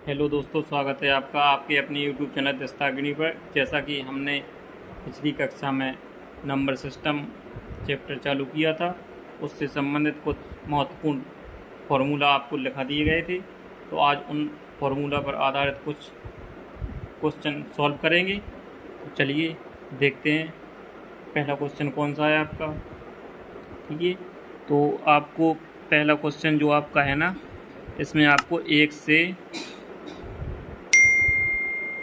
Hello दोस्तों, स्वागत है आपका आपके अपने यूट्यूब चैनल दस्तागिनी पर। जैसा कि हमने पिछली कक्षा में नंबर सिस्टम चैप्टर चालू किया था, उससे संबंधित कुछ महत्वपूर्ण फार्मूला आपको लिखा दिए गए थे। तो आज उन फार्मूला पर आधारित कुछ क्वेश्चन सॉल्व करेंगे। तो चलिए देखते हैं पहला क्वेश्चन कौन सा है आपका। ठीक है, तो आपको पहला क्वेश्चन जो आपका है ना, इसमें आपको 1 से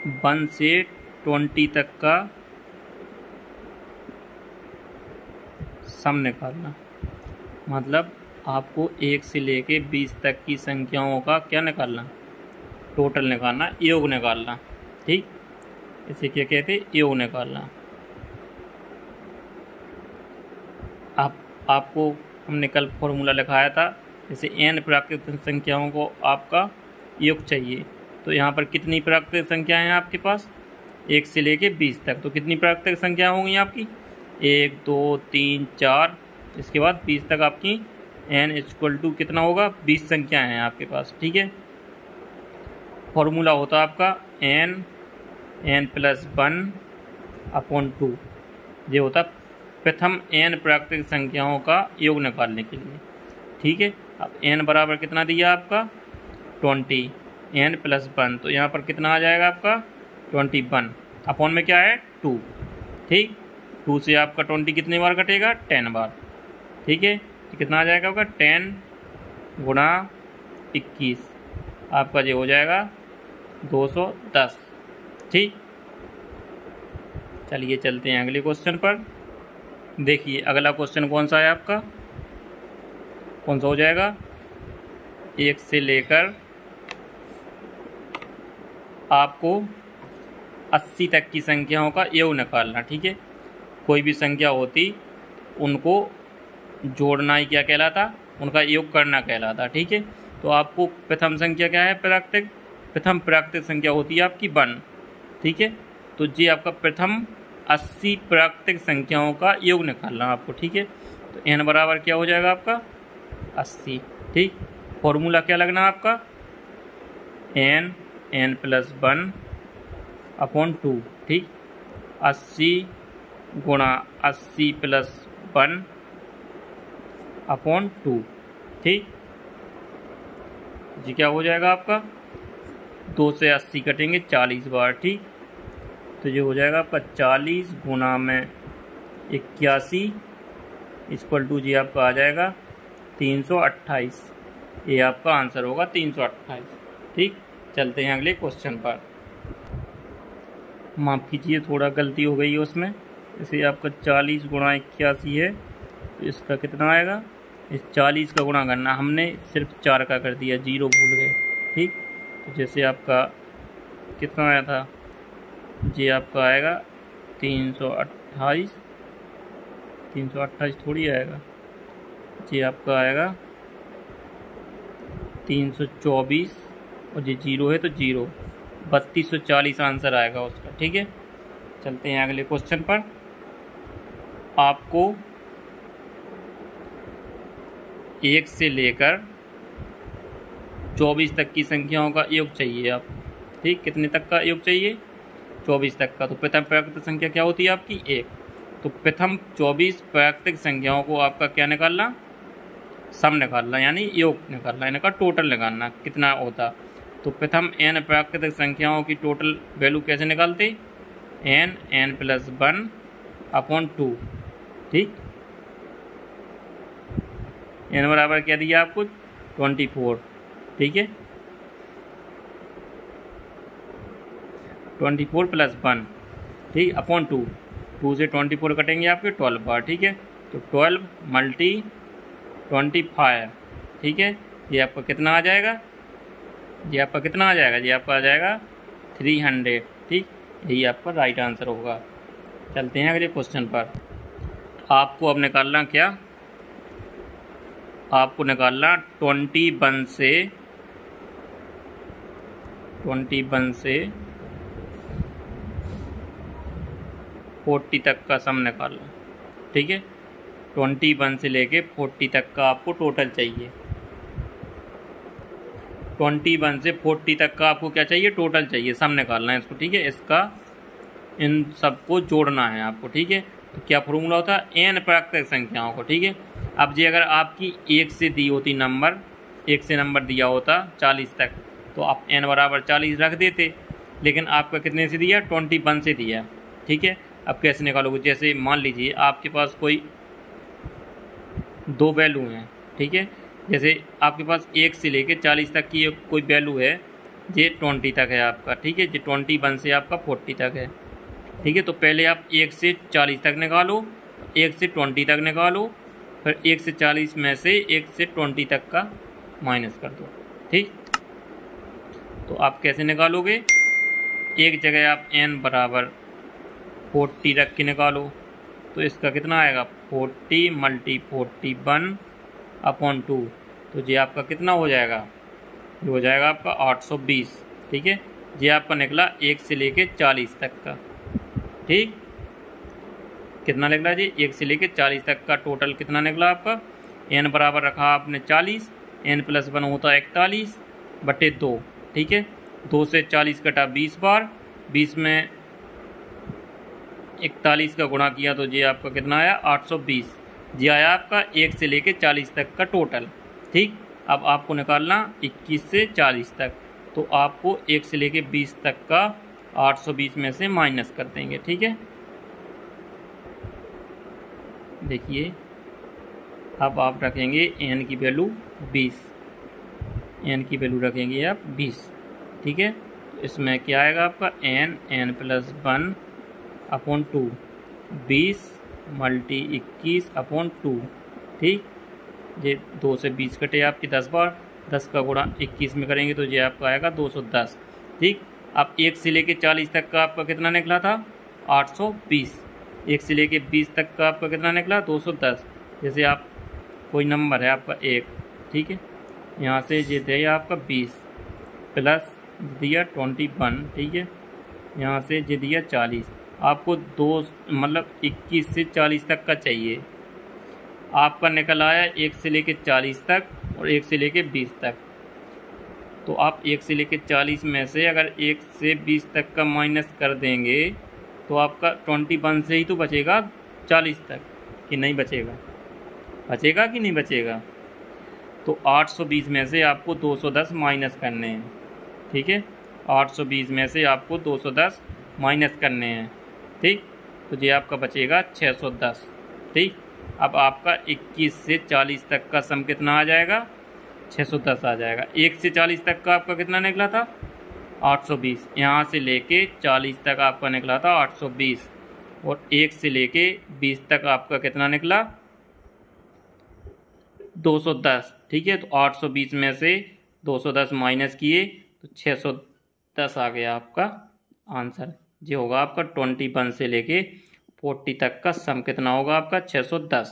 1 से 20 तक का सम निकालना। मतलब आपको 1 से लेके 20 तक की संख्याओं का क्या निकालना, टोटल निकालना, योग निकालना। ठीक, इसे क्या कहते हैं, योग निकालना। आपको हमने कल फॉर्मूला लिखाया था, जैसे n प्राकृतिक संख्याओं को आपका योग चाहिए। तो यहाँ पर कितनी प्राकृतिक संख्याएं हैं आपके पास, 1 से लेके 20 तक। तो कितनी प्राकृतिक संख्या होंगी आपकी, 1 2 3 4, इसके बाद 20 तक आपकी n इक्वल टू कितना होगा, 20 संख्याएं हैं आपके पास। ठीक है, फॉर्मूला होता आपका n प्लस 1/2। ये होता प्रथम n प्राकृतिक संख्याओं का योग निकालने के लिए। ठीक है, अब n बराबर कितना दिया आपका 20, n प्लस 1, तो यहाँ पर कितना आ जाएगा आपका 21। अपॉन में क्या है 2। ठीक, 2 से आपका 20 कितने बार कटेगा, 10 बार। ठीक है, तो कितना आ जाएगा आपका 10 गुणा 21, आपका ये हो जाएगा 210। ठीक, चलिए चलते हैं अगले क्वेश्चन पर। देखिए अगला क्वेश्चन कौन सा है आपका, कौन सा हो जाएगा, 1 से लेकर आपको 80 तक की संख्याओं का योग निकालना। ठीक है, कोई भी संख्या होती उनको जोड़ना ही क्या कहलाता, उनका योग करना कहलाता। ठीक है, तो आपको प्रथम संख्या क्या है, प्राकृतिक, प्रथम प्राकृतिक संख्या होती है आपकी 1। ठीक है, तो ये आपका प्रथम 80 प्राकृतिक संख्याओं का योग निकालना आपको। ठीक है, तो n बराबर क्या हो जाएगा आपका 80। ठीक, फॉर्मूला क्या लगना आपका, n प्लस 1/2। ठीक, 80 गुणा 80 प्लस 1/2। ठीक, जी क्या हो जाएगा आपका, 2 से 80 कटेंगे 40 बार। ठीक, तो ये हो जाएगा आपका 40 गुणा में 81 इक्वल टू जी आपका आ जाएगा 328। ये आपका आंसर होगा 328। ठीक, चलते हैं अगले क्वेश्चन पर। माफ़ कीजिए, थोड़ा गलती हो गई है उसमें। इसे आपका 40 गुणा 81 है, तो इसका कितना आएगा, इस 40 का गुणा करना, हमने सिर्फ 4 का कर दिया, 0 भूल गए। ठीक, तो जैसे आपका कितना आया था, जी आपका आएगा 328, 328 थोड़ी आएगा, जी आपका आएगा 324, और ये 0 है तो 0, 3240 आंसर आएगा उसका। ठीक है, चलते हैं अगले क्वेश्चन पर। आपको 1 से लेकर 24 तक की संख्याओं का योग चाहिए आप। ठीक, कितने तक का योग चाहिए, 24 तक का। तो प्रथम प्राकृतिक संख्या क्या होती है आपकी 1। तो प्रथम 24 प्राकृतिक संख्याओं को आपका क्या निकालना, सम निकालना, यानी योग निकालना, इनका टोटल निकालना कितना होता। तो प्रथम n प्राकृतिक संख्याओं की टोटल वैल्यू कैसे निकालते, n प्लस 1/2। ठीक, n बराबर क्या दिया आपको 24। ठीक है, 24 प्लस 1, ठीक, अपॉन 2, 2 से 24 कटेंगे आपके 12 बार। ठीक है, तो 12 मल्टी 25। ठीक है, ये आपका कितना आ जाएगा, ये आपका कितना आ जाएगा, ये आपका आ जाएगा 300। ठीक, यही आपका राइट आंसर होगा। चलते हैं अगले क्वेश्चन पर। आपको अब निकालना क्या, आपको निकालना 21 से 40 तक का सम निकालना। ठीक है, 21 से लेके 40 तक का आपको टोटल चाहिए। 21 से 40 तक का आपको क्या चाहिए, टोटल चाहिए, सम निकालना है इसको, ठीक है। इसका इन सबको जोड़ना है आपको, ठीक है। तो क्या फॉर्मूला होता है, एन प्राकृतिक संख्याओं को, ठीक है। अब जी अगर आपकी 1 से दी होती नंबर, 1 से नंबर दिया होता 40 तक, तो आप n बराबर 40 रख देते, लेकिन आपका कितने से दिया, 21 से दिया, ठीक है। अब कैसे निकालोगे, जैसे मान लीजिए आपके पास कोई 2 वैल्यू हैं, ठीक है। जैसे आपके पास 1 से लेके 40 तक की कोई वैल्यू है, ये 20 तक है आपका, ठीक है। ये 21 से आपका 40 तक है, ठीक है। तो पहले आप 1 से 40 तक निकालो, 1 से 20 तक निकालो, फिर 1 से 40 में से 1 से 20 तक का माइनस कर दो, ठीक। तो आप कैसे निकालोगे, एक जगह आप n बराबर 40 रख के निकालो, तो इसका कितना आएगा, 40 मल्टी 41 अपॉन 2, तो ये आपका कितना हो जाएगा, ये हो जाएगा आपका 820, ठीक है। ये आपका निकला 1 से लेके 40 तक का, ठीक। कितना निकला जी, 1 से लेके 40 तक का टोटल कितना निकला आपका, n बराबर रखा आपने 40, n प्लस 1 होता है 41 बटे 2, ठीक है। 2 से 40 कटा 20 बार, 20 में 41 का गुणा किया तो ये आपका कितना आया, 820। ये आया आपका 1 से लेके 40 तक का टोटल, ठीक। अब आपको निकालना 21 से 40 तक, तो आपको 1 से लेके 20 तक का 820 में से माइनस कर देंगे, ठीक है। देखिए अब आप रखेंगे n की वैल्यू 20, n की वैल्यू रखेंगे आप 20, ठीक है। तो इसमें क्या आएगा आपका n plus 1 upon 2, 20 multi 21 upon 2, ठीक। ये 2 से 20 कटे आपकी 10 बार, 10 का गुणा 21 में करेंगे तो ये आपका आएगा 210, ठीक। अब 1 से लेके 40 तक का आपका कितना निकला था, 820, 1 से लेके 20 तक का आपका कितना निकला, 210। जैसे आप कोई नंबर है आपका 1, ठीक है, यहाँ से ये दिया आपका 20 प्लस दिया 21, ठीक है, यहाँ से ये दिया 40, आपको 21 से 40 तक का चाहिए, आपका निकल आया 1 से लेके 40 तक और 1 से लेके 20 तक। तो आप 1 से लेके 40 में से अगर 1 से 20 तक का माइनस कर देंगे तो आपका 21 से ही तो बचेगा 40 तक, कि नहीं बचेगा, बचेगा कि नहीं बचेगा। तो 820 में से आपको 210 माइनस करने हैं, ठीक है। 820 में से आपको 210 माइनस करने हैं, ठीक। तो ये आपका बचेगा 610, ठीक। अब आपका 21 से 40 तक का सम कितना आ जाएगा, 610 आ जाएगा। 1 से 40 तक का आपका कितना निकला था, 820, यहाँ से लेके 40 तक आपका निकला था 820, और 1 से लेके 20 तक आपका कितना निकला, 210, ठीक है। तो 820 में से 210 माइनस किए तो 610 आ गया आपका आंसर। ये होगा आपका 21 से लेके 40 तक का सम कितना होगा आपका, 610,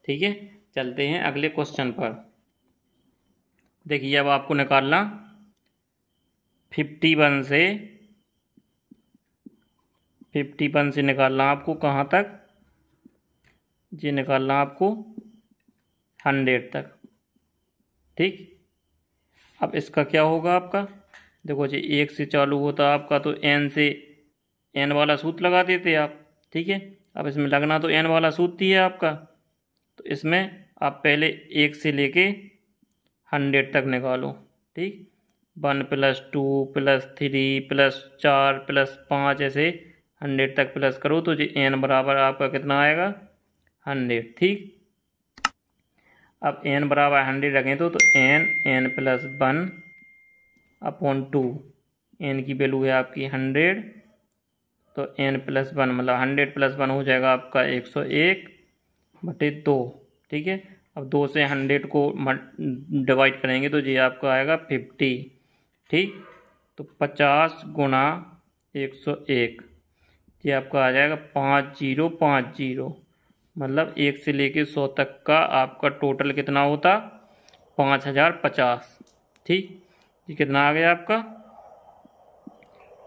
ठीक है। चलते हैं अगले क्वेश्चन पर। देखिए अब आपको निकालना 51 से निकालना आपको कहाँ तक, ये निकालना आपको 100 तक, ठीक। अब इसका क्या होगा आपका, देखो जी 1 से चालू होता आपका तो n से n वाला सूत्र लगा देते आप, ठीक है। अब इसमें लगना तो n वाला सूत्र ही है आपका, तो इसमें आप पहले 1 से लेके 100 तक निकालो, ठीक। 1 प्लस 2 प्लस 3 प्लस 4 प्लस 5 ऐसे 100 तक प्लस करो तो जी n बराबर आपका कितना आएगा, 100, ठीक। अब n बराबर 100 रखें तो n प्लस 1 अपॉन 2, n की वैल्यू है आपकी 100, तो n प्लस 1 मतलब 100 प्लस 1 हो जाएगा आपका 101 बटे 2, ठीक है। अब 2 से 100 को डिवाइड करेंगे तो ये आपका आएगा 50, ठीक। तो 50 गुणा 101, ये आपका आ जाएगा 5050, मतलब 1 से लेके 100 तक का आपका टोटल कितना होता, 5050, ठीक। ये कितना आ गया आपका,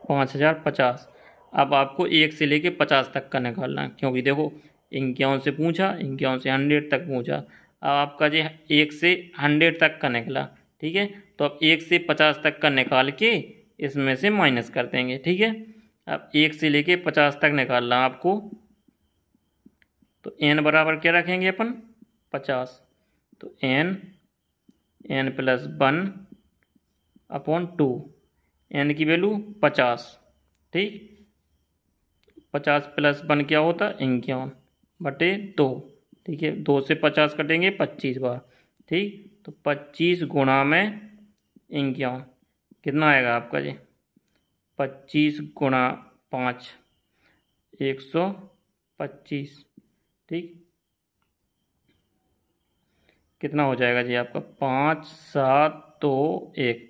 5050। अब आपको 1 से लेके 50 तक का निकालना है, क्योंकि देखो 51 से पूछा, 51 से 100 तक पूछा। अब आपका जो 1 से 100 तक का निकला, ठीक है। तो अब 1 से 50 तक का निकाल के इसमें से माइनस कर देंगे, ठीक है। अब 1 से लेके 50 तक निकालना आपको, तो n बराबर क्या रखेंगे अपन 50, तो n प्लस 1 अपॉन 2, n की वैल्यू 50, ठीक। 50 प्लस 1 क्या होता है 51 बटे 2, ठीक है। 2 से 50 कटेंगे 25 बार, ठीक। तो 25 गुणा में 51 कितना आएगा आपका जी, 25 गुणा 5 125, ठीक। कितना हो जाएगा जी आपका 5 7 2 1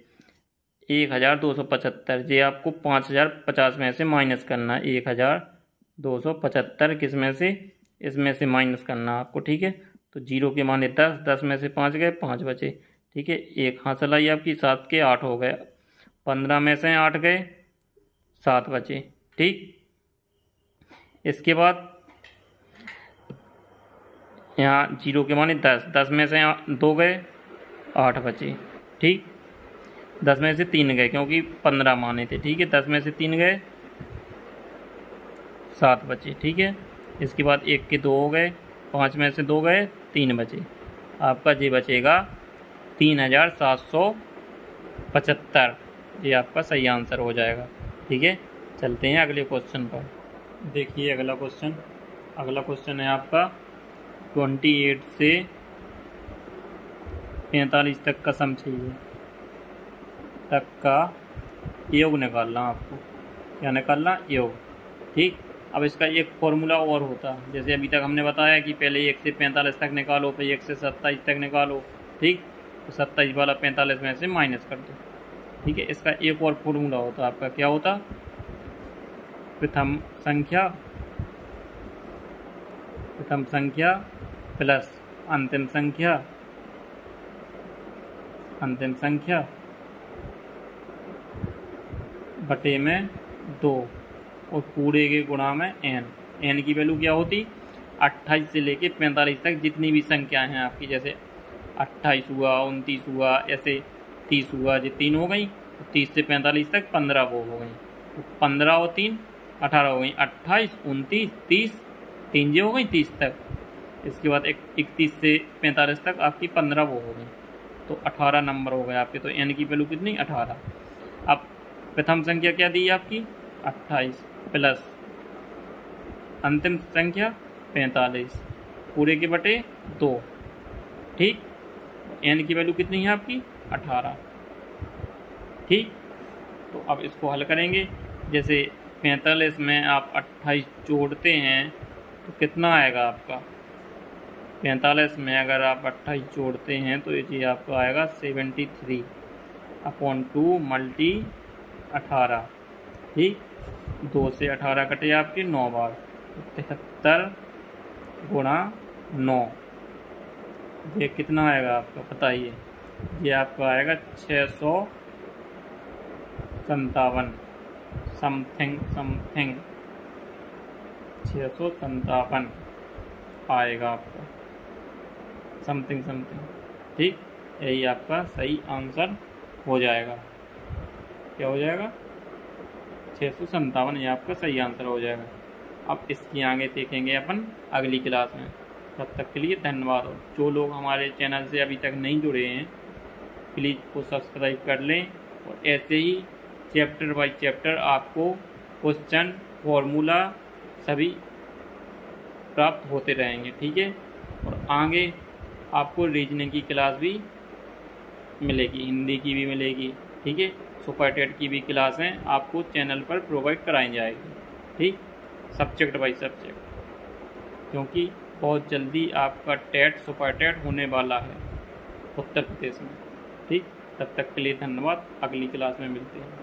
1275 जी। आपको 5050 में से माइनस करना है 1275, किस में से, इसमें से माइनस करना है आपको, ठीक है। तो 0 के माने 10, 10 में से 5 गए 5 बचे, ठीक है। एक हासिल आई आपकी 7 के 8 हो गए, 15 में से 8 गए 7 बचे, ठीक। इसके बाद यहाँ 0 के माने 10, 10 में से 2 गए 8 बचे, ठीक। 10 में से 3 गए क्योंकि 15 माने थे, ठीक है। 10 में से 3 गए 7 बचे, ठीक है। इसके बाद 1 के 2 हो गए, 5 में से 2 गए 3 बचे, आपका जी बचेगा 3775, ये आपका सही आंसर हो जाएगा, ठीक है। चलते हैं अगले क्वेश्चन पर। देखिए अगला क्वेश्चन है आपका 28 से 45 तक का सम चाहिए, तक का योग निकालना आपको, क्या निकालना योग, ठीक। अब इसका एक फॉर्मूला और होता है, जैसे अभी तक हमने बताया कि पहले 1 से 45 तक निकालो, फिर 1 से 27 तक निकालो, ठीक। तो 27 वाला 45 में से माइनस कर दो, ठीक है। इसका एक और फॉर्मूला होता है आपका, क्या होता, प्रथम संख्या प्लस अंतिम संख्या बटे में 2 और पूरे के गुणा में n की वैल्यू क्या होती 28 से लेके 45 तक जितनी भी संख्याएं हैं आपकी, जैसे 28 हुआ 29 हुआ, ऐसे 30 हुआ, जो 3 हो गई, 30 से 45 तक 15 वो हो गई, तो 15 और 3 18 हो गई, 28 29 30 3 जे हो गई 30 तक। इसके बाद 31 से 45 तक आपकी 15 वो हो गई, तो 18 नंबर हो गए आपके। तो n की वैल्यू कितनी 18। अब प्रथम संख्या क्या दी आपकी 28 प्लस अंतिम संख्या 45 पूरे के बटे 2, ठीक। n की वैल्यू कितनी है आपकी 18, ठीक। तो अब इसको हल करेंगे, जैसे 45 में आप 28 जोड़ते हैं तो कितना आएगा आपका, 45 में अगर आप 28 जोड़ते हैं तो ये चीज़ आपको आएगा 73 अपॉन 2 मल्टी 18, ठीक। 2 से 18 कटे आपके 9 बार, 73 गुणा 9, ये कितना आएगा आपका बताइए, ये आपका आएगा 657 समथिंग 657 आएगा आपका समथिंग, ठीक। यही आपका सही आंसर हो जाएगा, क्या हो जाएगा 657, ये आपका सही आंसर हो जाएगा। अब इसकी आगे देखेंगे अपन अगली क्लास में, तब तक के लिए धन्यवाद। जो लोग हमारे चैनल से अभी तक नहीं जुड़े हैं प्लीज़ को सब्सक्राइब कर लें, और ऐसे ही चैप्टर बाय चैप्टर आपको क्वेश्चन फॉर्मूला सभी प्राप्त होते रहेंगे, ठीक है। और आगे आपको रीजनिंग की क्लास भी मिलेगी, हिंदी की भी मिलेगी, ठीक है। सुपर टेट की भी क्लासें आपको चैनल पर प्रोवाइड कराई जाएगी, ठीक, सब्जेक्ट बाय सब्जेक्ट, क्योंकि बहुत जल्दी आपका टेट सुपर टेट होने वाला है उत्तर प्रदेश में, ठीक। तब तक के लिए धन्यवाद, अगली क्लास में मिलते हैं।